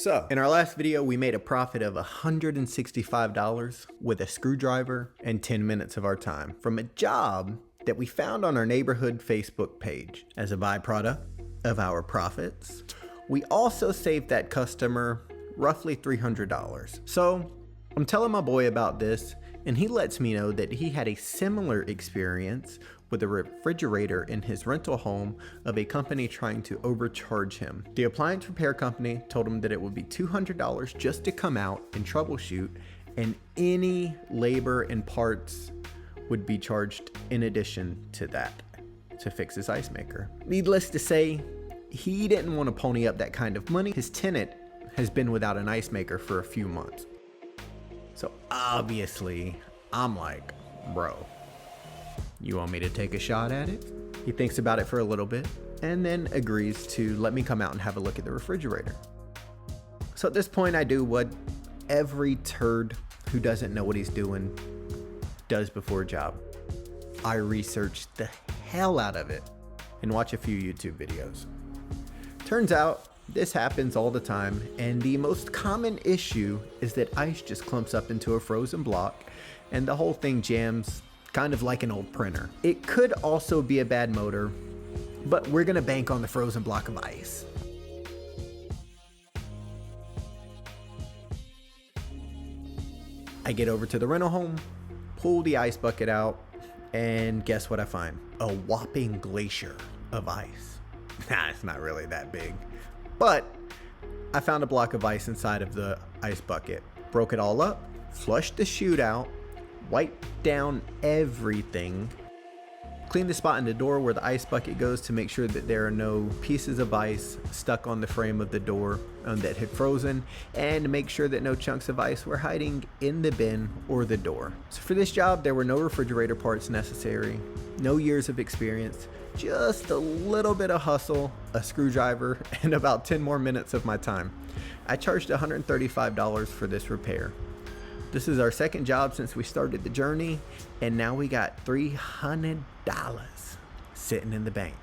So, in our last video, we made a profit of $165 with a screwdriver and 10 minutes of our time from a job that we found on our neighborhood Facebook page. As a byproduct of our profits, we also saved that customer roughly $300. So, I'm telling my boy about this, and he lets me know that he had a similar experience with a refrigerator in his rental home of a company trying to overcharge him. The appliance repair company told him that it would be $200 just to come out and troubleshoot, and any labor and parts would be charged in addition to that to fix his ice maker. Needless to say, he didn't want to pony up that kind of money. His tenant has been without an ice maker for a few months. So obviously, I'm like, bro, you want me to take a shot at it? He thinks about it for a little bit and then agrees to let me come out and have a look at the refrigerator. So at this point, I do what every turd who doesn't know what he's doing does before a job. I research the hell out of it and watch a few YouTube videos. Turns out, this happens all the time, and the most common issue is that ice just clumps up into a frozen block and the whole thing jams kind of like an old printer. It could also be a bad motor, but we're gonna bank on the frozen block of ice. I get over to the rental home, pull the ice bucket out, and guess what I find? A whopping glacier of ice. Nah, it's not really that big. But I found a block of ice inside of the ice bucket, broke it all up, flushed the chute out, wiped down everything, cleaned the spot in the door where the ice bucket goes to make sure that there are no pieces of ice stuck on the frame of the door that had frozen, and make sure that no chunks of ice were hiding in the bin or the door. So for this job, there were no refrigerator parts necessary, no years of experience, just a little bit of hustle, a screwdriver, and about 10 more minutes of my time. I charged $135 for this repair. This is our second job since we started the journey, and now we got $300 sitting in the bank.